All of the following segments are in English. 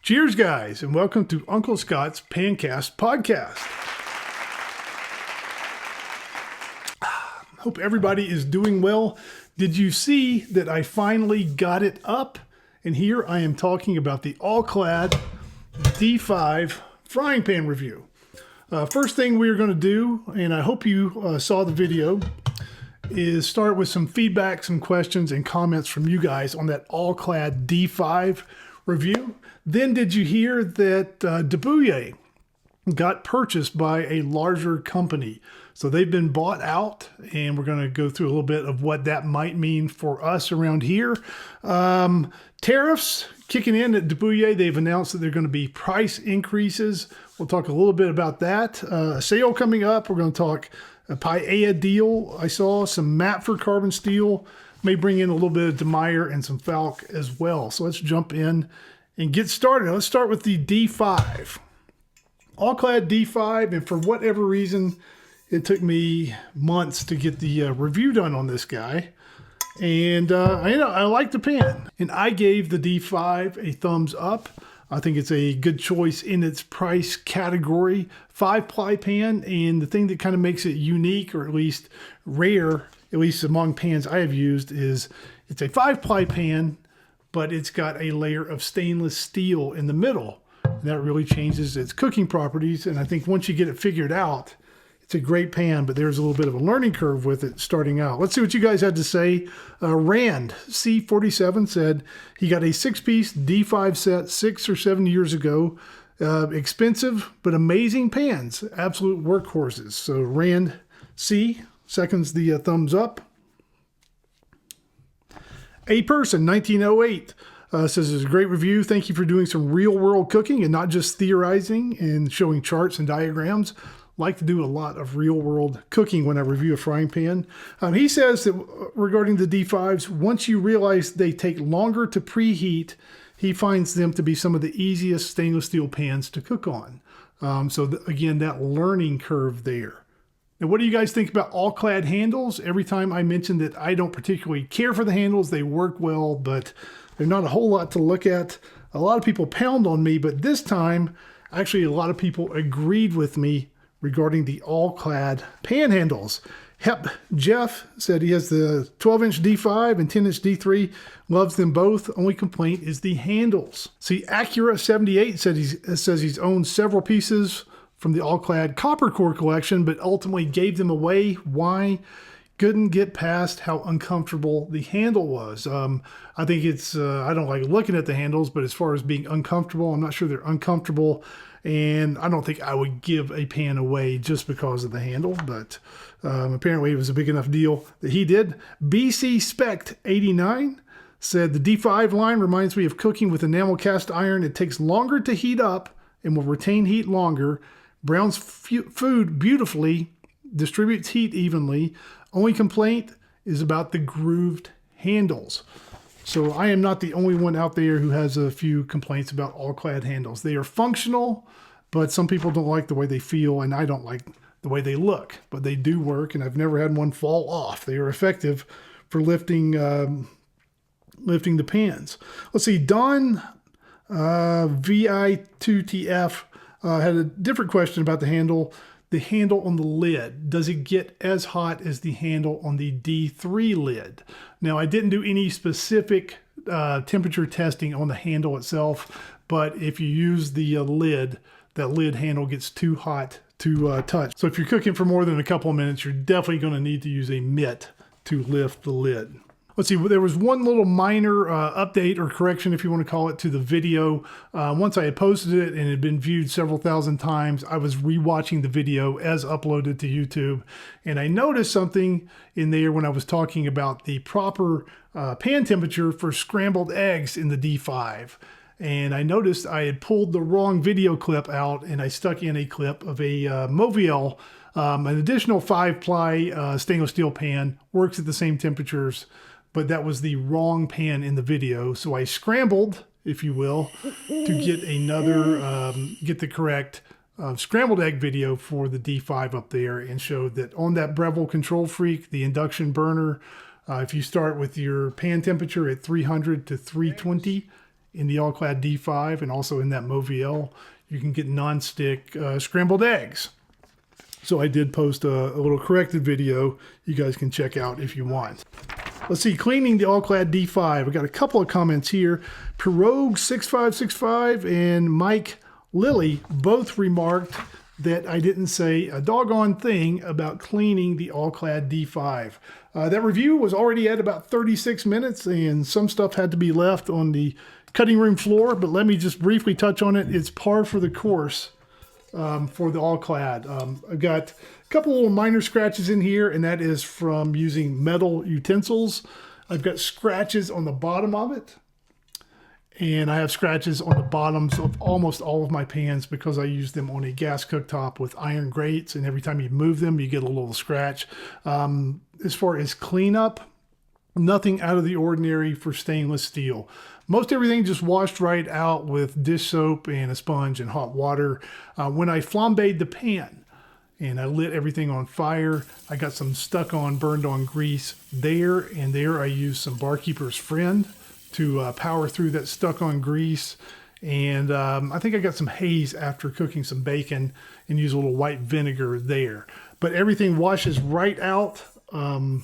Cheers, guys, and welcome to Uncle Scott's Pancast podcast. Hope everybody is doing well. Did you see that I finally got it up? And here I am talking about the All-Clad D5 frying pan review. First thing we're going to do, and I hope you saw the video, is start with some feedback, some questions, and comments from you guys on that All-Clad D5 review. Then did you hear that Demeyere got purchased by a larger company? So they've been bought out, and we're going to go through a little bit of what that might mean for us around here. Tariffs kicking in at Demeyere. They've announced that there are going to be price increases. We'll talk a little bit about that. Sale coming up. We're going to talk a paella deal. I saw some Matfer carbon steel. May bring in a little bit of Demier and some Falk as well. So let's jump in and get started. Let's start with the D5. All-Clad D5, and for whatever reason, it took me months to get the review done on this guy. And I like the pan. And I gave the D5 a thumbs up. I think it's a good choice in its price category. 5-ply pan, and the thing that kind of makes it unique, or at least rare, at least among pans I have used, is it's a 5-ply pan, but it's got a layer of stainless steel in the middle. And that really changes its cooking properties. And I think once you get it figured out, it's a great pan, but there's a little bit of a learning curve with it starting out. Let's see what you guys had to say. Rand C47 said he got a 6-piece D5 set 6 or 7 years ago. Expensive, but amazing pans. Absolute workhorses. So Rand C seconds the thumbs up. A person 1908 says it's a great review. Thank you for doing some real world cooking and not just theorizing and showing charts and diagrams. Like to do a lot of real world cooking when I review a frying pan. He says that regarding the D5s, once you realize they take longer to preheat, he finds them to be some of the easiest stainless steel pans to cook on. Again, that learning curve there. Now, what do you guys think about All-Clad handles? Every time I mention that I don't particularly care for the handles, they work well, but they're not a whole lot to look at. A lot of people pound on me, but this time, actually a lot of people agreed with me regarding the All-Clad pan handles. Jeff said he has the 12-inch D5 and 10-inch D3, loves them both. Only complaint is the handles. See, Acura78 says he's owned several pieces from the All-Clad copper core collection, but ultimately gave them away. Why? Couldn't get past how uncomfortable the handle was. I think it's, I don't like looking at the handles, but as far as being uncomfortable, I'm not sure they're uncomfortable. And I don't think I would give a pan away just because of the handle, but apparently it was a big enough deal that he did. BC Spect 89 said the D5 line reminds me of cooking with enamel cast iron. It takes longer to heat up and will retain heat longer. Browns food beautifully, distributes heat evenly. Only complaint is about the grooved handles. So I am not the only one out there who has a few complaints about All-Clad handles. They are functional, but some people don't like the way they feel, and I don't like the way they look. But they do work, and I've never had one fall off. They are effective for lifting the pans. Let's see, Don VI2TF had a different question about the handle. The handle on the lid, does it get as hot as the handle on the D3 lid? Now, I didn't do any specific temperature testing on the handle itself, but if you use the lid, that lid handle gets too hot to touch. So if you're cooking for more than a couple of minutes, you're definitely going to need to use a mitt to lift the lid. Let's see, there was one little minor update or correction, if you want to call it, to the video. Once I had posted it and it had been viewed several thousand times, I was rewatching the video as uploaded to YouTube. And I noticed something in there when I was talking about the proper pan temperature for scrambled eggs in the D5. And I noticed I had pulled the wrong video clip out, and I stuck in a clip of a Moviel, an additional 5-ply stainless steel pan, works at the same temperatures, but that was the wrong pan in the video. So I scrambled, if you will, to get another, get the correct scrambled egg video for the D5 up there, and showed that on that Breville Control Freak, the induction burner, if you start with your pan temperature at 300 to 320, in the All-Clad D5 and also in that Moviel, you can get non-stick scrambled eggs. So I did post a little corrected video you guys can check out if you want. Let's see, cleaning the All-Clad D5. I got a couple of comments here. Pirogue6565 and Mike Lilly both remarked that I didn't say a doggone thing about cleaning the All-Clad D5. That review was already at about 36 minutes and some stuff had to be left on the cutting room floor, but let me just briefly touch on it. It's par for the course for the All-Clad. I've got a couple little minor scratches in here, and that is from using metal utensils. I've got scratches on the bottom of it, and I have scratches on the bottoms of almost all of my pans because I use them on a gas cooktop with iron grates, and every time you move them, you get a little scratch. As far as cleanup, nothing out of the ordinary for stainless steel. Most everything just washed right out with dish soap and a sponge and hot water. When I flambéed the pan and I lit everything on fire, I got some stuck on, burned on grease there, and there I used some Barkeeper's Friend to power through that stuck on grease. And I think I got some haze after cooking some bacon and use a little white vinegar there. But everything washes right out, and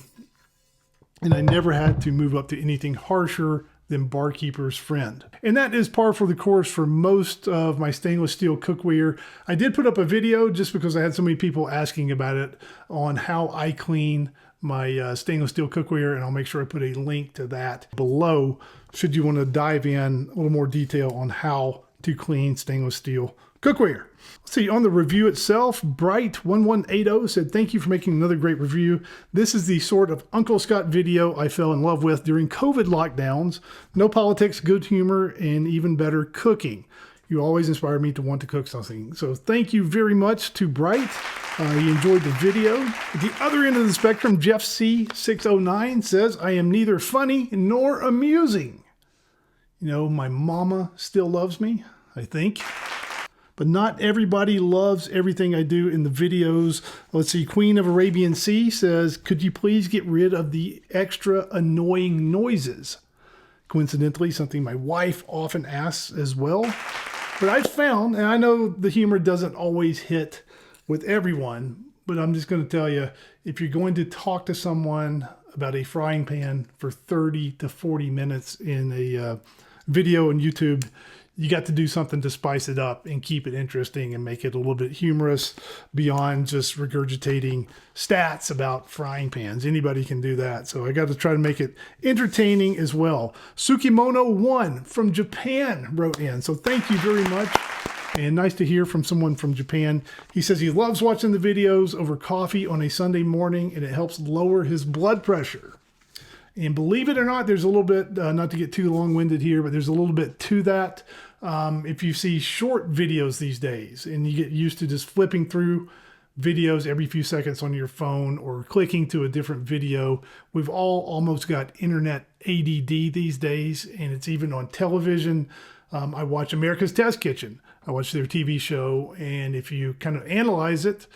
I never had to move up to anything harsher than Barkeeper's Friend. And that is par for the course for most of my stainless steel cookware. I did put up a video just because I had so many people asking about it on how I clean my stainless steel cookware, and I'll make sure I put a link to that below should you want to dive in a little more detail on how to clean stainless steel cookware. Let's see, on the review itself, Bright1180 said, "Thank you for making another great review. This is the sort of Uncle Scott video I fell in love with during COVID lockdowns. No politics, good humor, and even better cooking. You always inspire me to want to cook something." So thank you very much to Bright. He enjoyed the video. At the other end of the spectrum, Jeff C609 says, "I am neither funny nor amusing. You know, my mama still loves me, I think. But not everybody loves everything I do in the videos." Let's see, Queen of Arabian Sea says, "Could you please get rid of the extra annoying noises?" Coincidentally, something my wife often asks as well. But I've found, and I know the humor doesn't always hit with everyone, but I'm just going to tell you, if you're going to talk to someone about a frying pan for 30 to 40 minutes in a video on YouTube, you got to do something to spice it up and keep it interesting and make it a little bit humorous beyond just regurgitating stats about frying pans. Anybody can do that. So I got to try to make it entertaining as well. Tsukimono1 from Japan wrote in. So thank you very much. And nice to hear from someone from Japan. He says he loves watching the videos over coffee on a Sunday morning, and it helps lower his blood pressure. And believe it or not, there's a little bit, not to get too long-winded here, but there's a little bit to that. If you see short videos these days and you get used to just flipping through videos every few seconds on your phone or clicking to a different video, we've all almost got internet ADD these days, and it's even on television. I watch America's Test Kitchen. I watch their TV show, and if you kind of analyze it,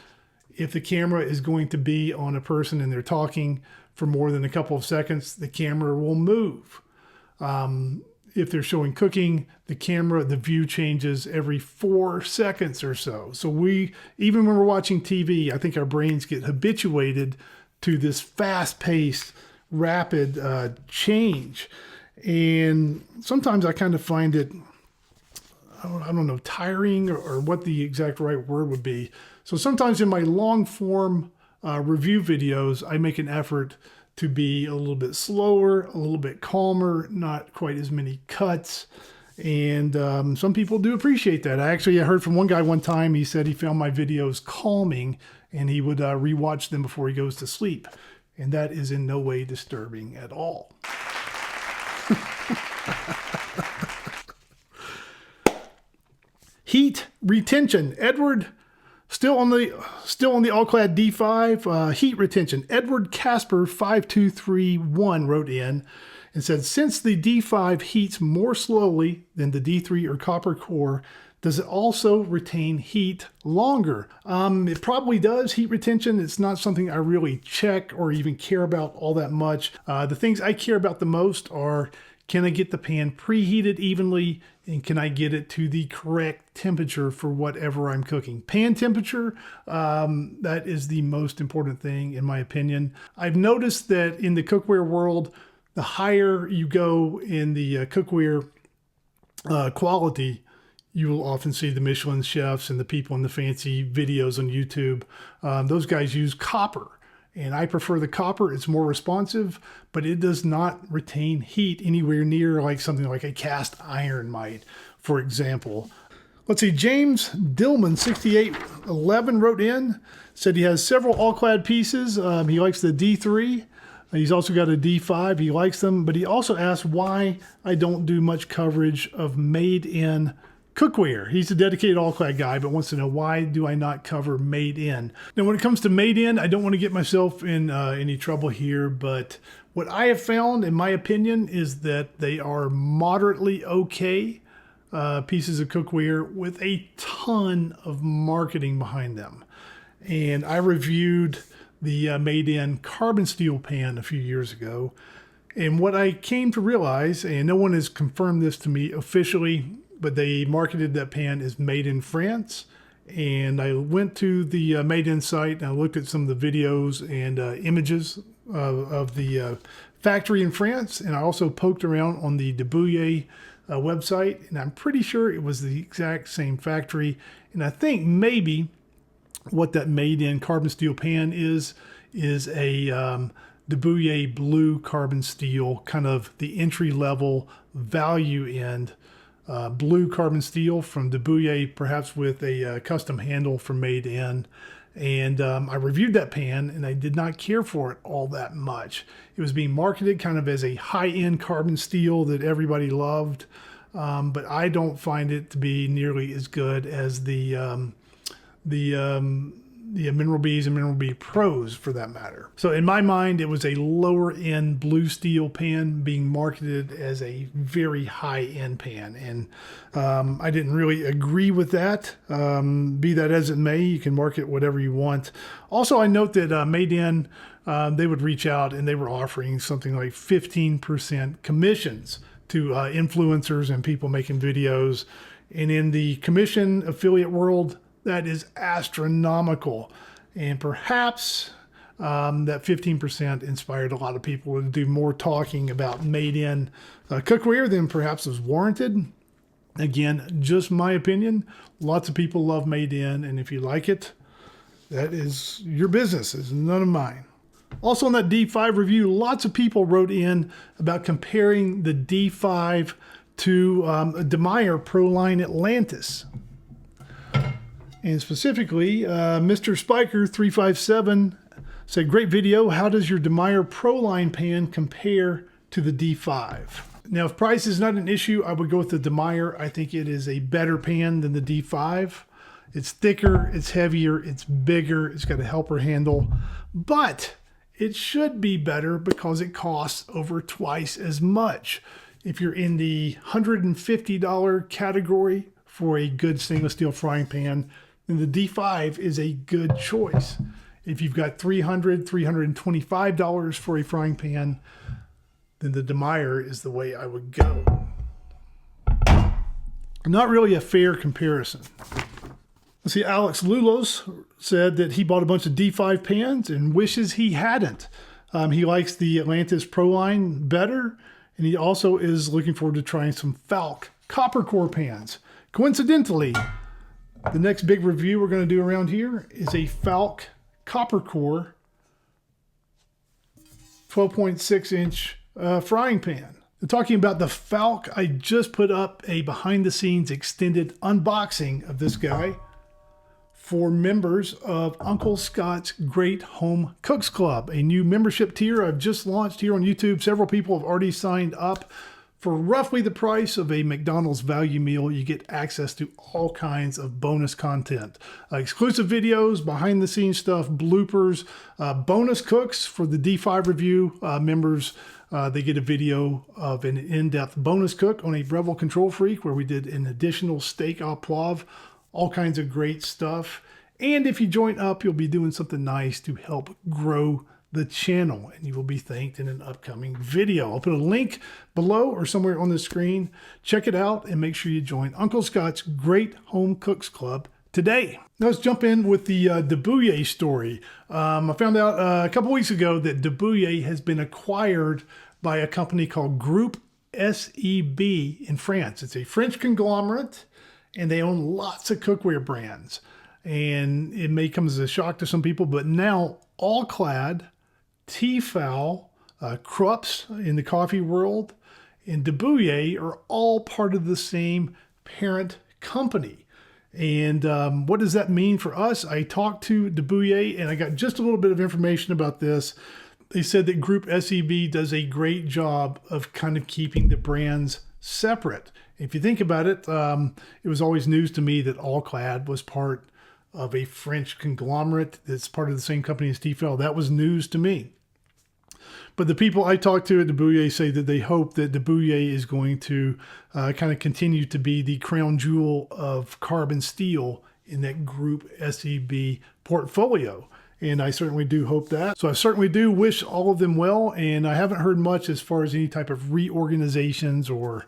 if the camera is going to be on a person and they're talking for more than a couple of seconds, the camera will move. If they're showing cooking, the view changes every 4 seconds or so. So even when we're watching TV, I think our brains get habituated to this fast-paced, rapid change. And sometimes I kind of find it, I don't know, tiring or what the exact right word would be. So sometimes in my long form review videos, I make an effort to be a little bit slower, a little bit calmer, not quite as many cuts. And some people do appreciate that. I heard from one guy one time, he said he found my videos calming and he would rewatch them before he goes to sleep. And that is in no way disturbing at all. Heat retention. Edward, still on the All-Clad D5, heat retention. Edward Casper 5231 wrote in and said, "Since the D5 heats more slowly than the D3 or copper core, does it also retain heat longer?" It probably does, heat retention. It's not something I really check or even care about all that much. The things I care about the most are Can I get the pan preheated evenly? And can I get it to the correct temperature for whatever I'm cooking? Pan temperature, that is the most important thing in my opinion. I've noticed that in the cookware world, the higher you go in the cookware quality, you will often see the Michelin chefs and the people in the fancy videos on YouTube. Those guys use copper. And I prefer the copper. It's more responsive, but it does not retain heat anywhere near like something like a cast iron might, for example. Let's see, James Dillman, 6811, wrote in, said he has several All-Clad pieces. He likes the D3. He's also got a D5. He likes them, but he also asked why I don't do much coverage of made-in cookware. He's a dedicated All-Clad guy, but wants to know, why do I not cover made in? Now, when it comes to made in, I don't want to get myself in any trouble here, but what I have found, in my opinion, is that they are moderately okay pieces of cookware with a ton of marketing behind them. And I reviewed the made in carbon steel pan a few years ago. And what I came to realize, and no one has confirmed this to me officially, but they marketed that pan as made in France. And I went to the made in site and I looked at some of the videos and images of the factory in France. And I also poked around on the Demiere website, and I'm pretty sure it was the exact same factory. And I think maybe what that made in carbon steel pan is a Demiere blue carbon steel, kind of the entry level value end blue carbon steel from Demiere, perhaps with a custom handle for made in. And I reviewed that pan and I did not care for it all that much. It was being marketed kind of as a high-end carbon steel that everybody loved, but I don't find it to be nearly as good as the Mineral Bs and Mineral B Pros, for that matter. So in my mind, it was a lower end blue steel pan being marketed as a very high end pan. And I didn't really agree with that. Be that as it may, you can market whatever you want. Also, I note that Made In, they would reach out and they were offering something like 15% commissions to influencers and people making videos. And in the commission affiliate world, that is astronomical. And perhaps that 15% inspired a lot of people to do more talking about made in cookware than perhaps was warranted. Again, just my opinion. Lots of people love made in, and if you like it, that is your business. It's none of mine. Also on that D5 review, lots of people wrote in about comparing the D5 to Demeyere Proline Atlantis. And specifically, Mr. Spiker 357 said, great video. How does your Demeyere Proline pan compare to the D5? Now, if price is not an issue, I would go with the Demeyere. I think it is a better pan than the D5. It's thicker, it's heavier, it's bigger, it's got a helper handle, but it should be better because it costs over twice as much. If you're in the $150 category for a good stainless steel frying pan, then the D5 is a good choice. If you've got $300, $325 for a frying pan, then the Demeyere is the way I would go. Not really a fair comparison. Let's see, Alex Lulos said that he bought a bunch of D5 pans and wishes he hadn't. He likes the Atlantis Proline better, and he also is looking forward to trying some Falk copper core pans. Coincidentally, the next big review we're going to do around here is a Falk copper core 12.6 inch frying pan. Talking about the Falk, I just put up a behind the scenes extended unboxing of this guy for members of Uncle Scott's Great Home Cooks Club, a new membership tier I've just launched here on YouTube. Several people have already signed up. For roughly the price of a McDonald's value meal, you get access to all kinds of bonus content. Exclusive videos, behind the scenes stuff, bloopers, bonus cooks for the D5 review members. They get a video of an in-depth bonus cook on a Breville Control Freak where we did an additional steak au poivre, all kinds of great stuff. And if you join up, you'll be doing something nice to help grow the channel, and you will be thanked in an upcoming video. I'll put a link below or somewhere on the screen. Check it out and make sure you join Uncle Scott's Great Home Cooks Club today. Now let's jump in with the Demeyere story. I found out a couple weeks ago that Demeyere has been acquired by a company called Group SEB in France. It's a French conglomerate, and they own lots of cookware brands. And it may come as a shock to some people, but now All-Clad, Tefal, Krups in the coffee world, and Demeyere are all part of the same parent company. And what does that mean for us? I talked to Demeyere, and I got just a little bit of information about this. They said that Group SEB does a great job of kind of keeping the brands separate. If you think about it, it was always news to me that All-Clad was part of a French conglomerate that's part of the same company as Tefal. That was news to me. But the people I talked to at Demeyere say that they hope that Demeyere is going to kind of continue to be the crown jewel of carbon steel in that Group SEB portfolio. And I certainly do hope that. So I certainly do wish all of them well. And I haven't heard much as far as any type of reorganizations or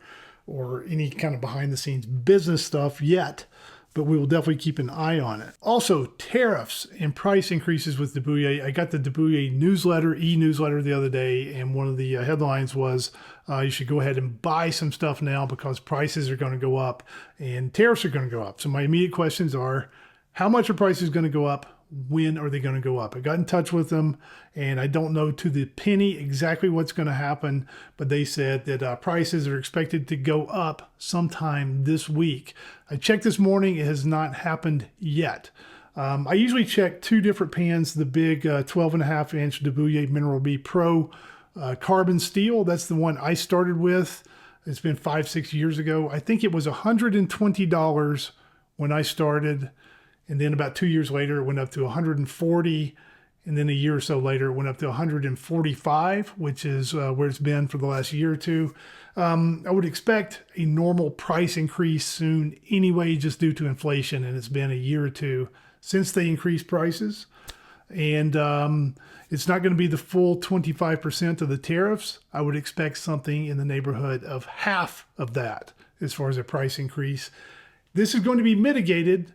any kind of behind the scenes business stuff yet. But we will definitely keep an eye on it. Also, tariffs and price increases with Demeyere. I got the Demeyere newsletter, e-newsletter the other day, and one of the headlines was you should go ahead and buy some stuff now because prices are going to go up and tariffs are going to go up. So my immediate questions are, how much are prices going to go up? When are they going to go up? I got in touch with them, and I don't know to the penny exactly what's going to happen, but they said that prices are expected to go up sometime this week. I checked this morning. It has not happened yet. I usually check two different pans, the big 12.5-inch Demeyere Mineral B Pro carbon steel. That's the one I started with. It's been 5-6 years ago. I think it was $120 when I started. And then about 2 years later, it went up to $140. And then a year or so later, it went up to $145, which is where it's been for the last year or two. I would expect a normal price increase soon anyway, just due to inflation. And it's been a year or two since they increased prices. And it's not going to be the full 25% of the tariffs. I would expect something in the neighborhood of half of that as far as a price increase. This is going to be mitigated.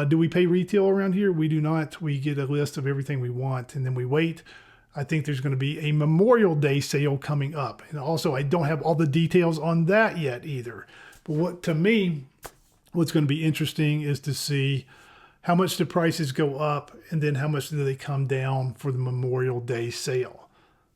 Do we pay retail around here? We do not. We get a list of everything we want, and then we wait. I think there's going to be a Memorial Day sale coming up. And also, I don't have all the details on that yet either. But to me, what's going to be interesting is to see how much the prices go up, and then how much do they come down for the Memorial Day sale.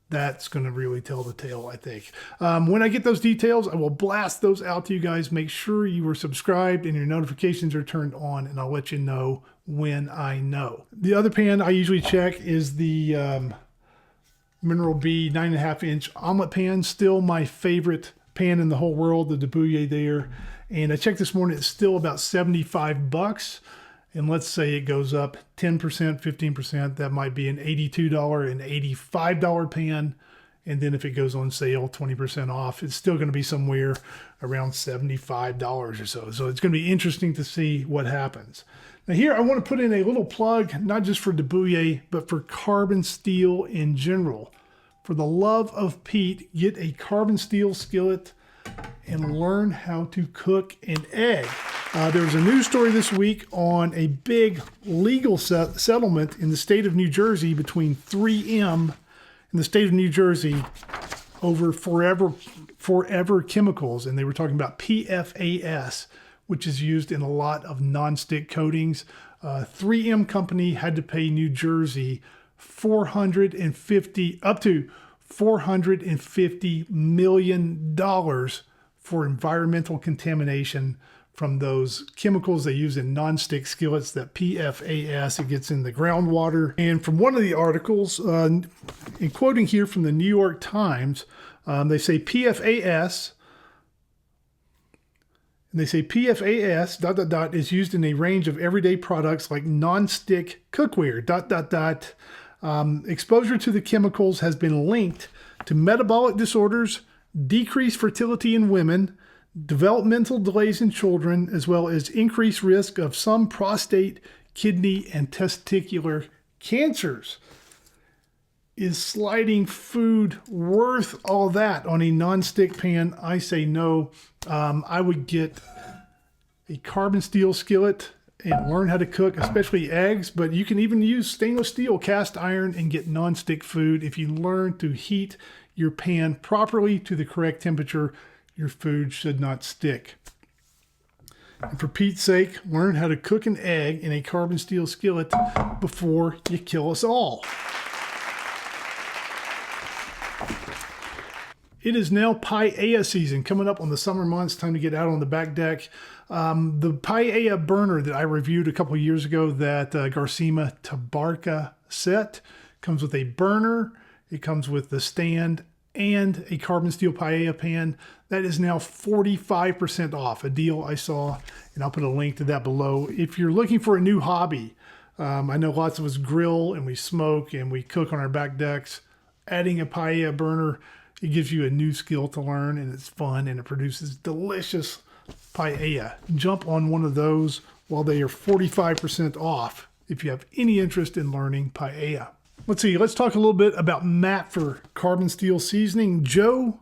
That's going to really tell the tale, I think. When I get those details, I will blast those out to you guys. Make sure you are subscribed and your notifications are turned on, and I'll let you know when I know. The other pan I usually check is the Mineral B 9.5-inch omelet pan. Still my favorite pan in the whole world, the Demeyere there. And I checked this morning, it's still about $75. And let's say it goes up 10%, 15%, that might be an $82 and $85 pan. And then if it goes on sale, 20% off, it's still going to be somewhere around $75 or so. So it's going to be interesting to see what happens. Now here, I want to put in a little plug, not just for Demeyere, but for carbon steel in general. For the love of Pete, get a carbon steel skillet and learn how to cook an egg. There was a news story this week on a big legal settlement in the state of New Jersey between 3M and the state of New Jersey over forever chemicals. And they were talking about PFAS, which is used in a lot of nonstick coatings. 3M company had to pay New Jersey up to $450 million for environmental contamination from those chemicals they use in nonstick skillets, that PFAS. It gets in the groundwater. And from one of the articles, in quoting here from the New York Times, they say PFAS, is used in a range of everyday products like nonstick cookware, exposure to the chemicals has been linked to metabolic disorders, decreased fertility in women, developmental delays in children, as well as increased risk of some prostate, kidney, and testicular cancers. Is sliding food worth all that on a non-stick pan? I say no. I would get a carbon steel skillet and learn how to cook, especially eggs, but you can even use stainless steel cast iron and get non-stick food. If you learn to heat your pan properly to the correct temperature, your food should not stick. And for Pete's sake, learn how to cook an egg in a carbon steel skillet before you kill us all. It is now paella season, coming up on the summer months. Time to get out on the back deck. The paella burner that I reviewed a couple years ago, that Garcima Tabarca set, comes with a burner. It comes with the stand and a carbon steel paella pan. That is now 45% off, a deal I saw, and I'll put a link to that below. If you're looking for a new hobby, I know lots of us grill and we smoke and we cook on our back decks. Adding a paella burner, it gives you a new skill to learn, and it's fun, and it produces delicious paella. Jump on one of those while they are 45% off if you have any interest in learning paella. Let's talk a little bit about Matfer carbon steel seasoning. Joe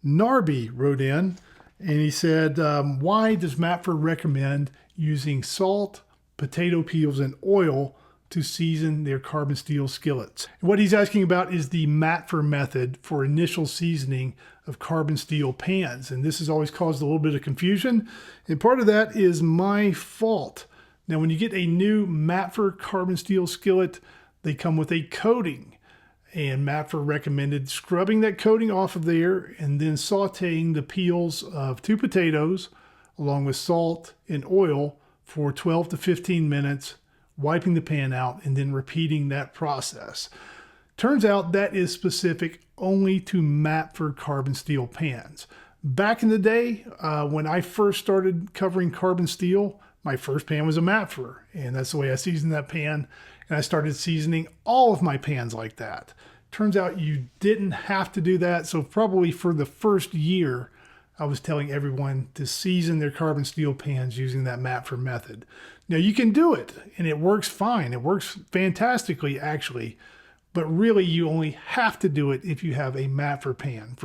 Narby wrote in, and he said, why does Matfer recommend using salt, potato peels, and oil to season their carbon steel skillets? And what he's asking about is the Matfer method for initial seasoning of carbon steel pans. And this has always caused a little bit of confusion. And part of that is my fault. Now, when you get a new Matfer carbon steel skillet, they come with a coating. And Matfer recommended scrubbing that coating off of there and then sauteing the peels of 2 potatoes along with salt and oil for 12 to 15 minutes, wiping the pan out, and then repeating that process. Turns out that is specific only to Matfer carbon steel pans. Back in the day, when I first started covering carbon steel, my first pan was a Matfer, and that's the way I seasoned that pan, and I started seasoning all of my pans like that. Turns out you didn't have to do that, so probably for the first year, I was telling everyone to season their carbon steel pans using that Matfer method. Now, you can do it, and it works fine. It works fantastically, actually. But really, you only have to do it if you have a Matfer pan.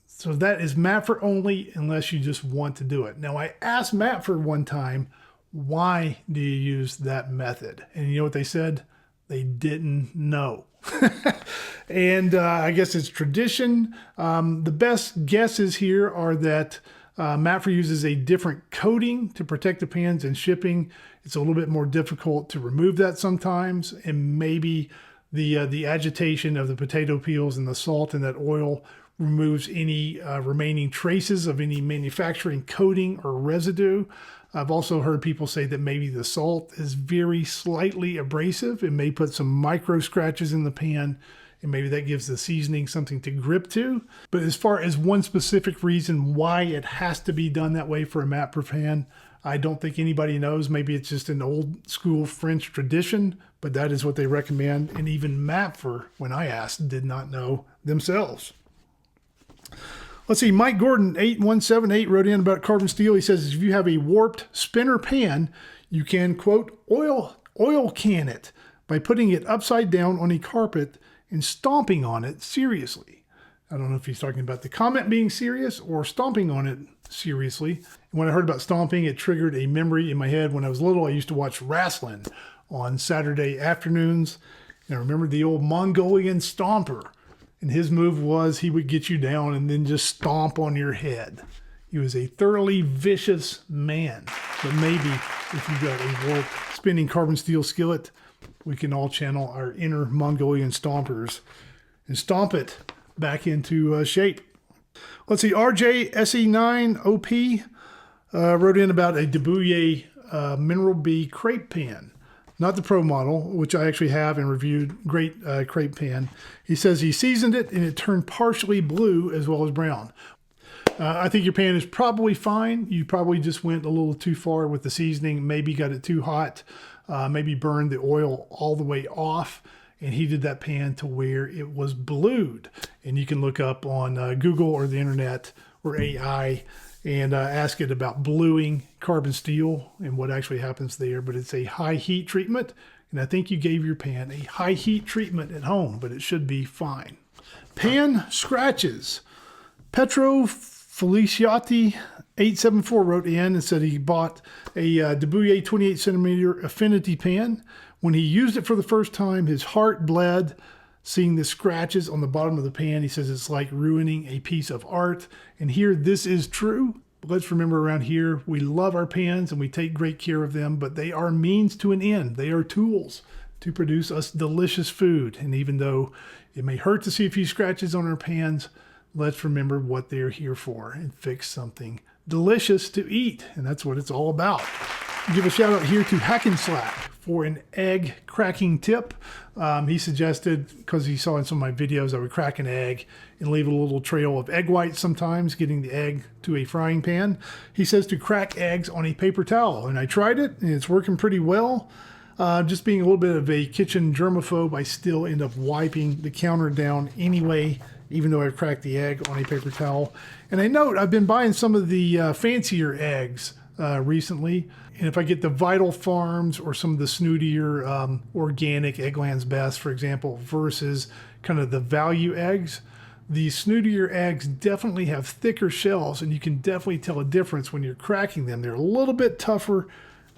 So that is Matfer only, unless you just want to do it. Now, I asked Matfer one time, why do you use that method? And you know what they said? They didn't know. And I guess it's tradition. The best guesses here are that Matfer uses a different coating to protect the pans in shipping. It's a little bit more difficult to remove that sometimes, and maybe the agitation of the potato peels and the salt and that oil removes any remaining traces of any manufacturing coating or residue. I've also heard people say that maybe the salt is very slightly abrasive. It may put some micro scratches in the pan, and maybe that gives the seasoning something to grip to. But as far as one specific reason why it has to be done that way for a Matfer pan, I don't think anybody knows. Maybe it's just an old school French tradition, but that is what they recommend. And even Matfer, when I asked, did not know themselves. Let's see, Mike Gordon, 8178, wrote in about carbon steel. He says, if you have a warped spinner pan, you can, quote, oil can it by putting it upside down on a carpet and stomping on it seriously. I don't know if he's talking about the comment being serious or stomping on it seriously. And when I heard about stomping, it triggered a memory in my head. When I was little, I used to watch wrestling on Saturday afternoons. And I remember the old Mongolian stomper. And his move was he would get you down and then just stomp on your head. He was a thoroughly vicious man. But maybe if you've got a warped spinning carbon steel skillet, we can all channel our inner Mongolian stompers and stomp it back into shape. Let's see, RJ SE9OP wrote in about a Demeyere Mineral B crepe pan. Not the Pro model, which I actually have and reviewed. Great crepe pan. He says he seasoned it and it turned partially blue as well as brown. I think your pan is probably fine. You probably just went a little too far with the seasoning. Maybe got it too hot. Maybe burned the oil all the way off and heated that pan to where it was blued. And you can look up on Google or the internet or AI and ask it about bluing carbon steel and what actually happens there. But it's a high heat treatment, and I think you gave your pan a high heat treatment at home, but it should be fine. Pan scratches. Petro Feliciati 874 wrote in and said he bought a Demeyere 28 centimeter affinity pan. When he used it for the first time, his heart bled seeing the scratches on the bottom of the pan. He says it's like ruining a piece of art. And here, this is true. But let's remember, around here, we love our pans and we take great care of them, but they are means to an end. They are tools to produce us delicious food. And even though it may hurt to see a few scratches on our pans, let's remember what they're here for and fix something delicious to eat. And that's what it's all about. Give a shout out here to Hack and Slack for an egg cracking tip. He suggested, because he saw in some of my videos, I would crack an egg and leave a little trail of egg whites sometimes, getting the egg to a frying pan. He says to crack eggs on a paper towel, and I tried it, and it's working pretty well. Just being a little bit of a kitchen germaphobe, I still end up wiping the counter down anyway, even though I've cracked the egg on a paper towel. And I note I've been buying some of the fancier eggs recently. And if I get the Vital Farms or some of the snootier organic Eggland's Best, for example, versus kind of the value eggs, the snootier eggs definitely have thicker shells, and you can definitely tell a difference when you're cracking them. They're a little bit tougher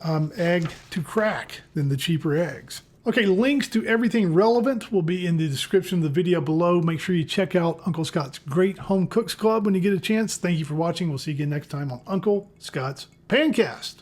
egg to crack than the cheaper eggs. Okay, links to everything relevant will be in the description of the video below. Make sure you check out Uncle Scott's Great Home Cooks Club when you get a chance. Thank you for watching. We'll see you again next time on Uncle Scott's Pancast.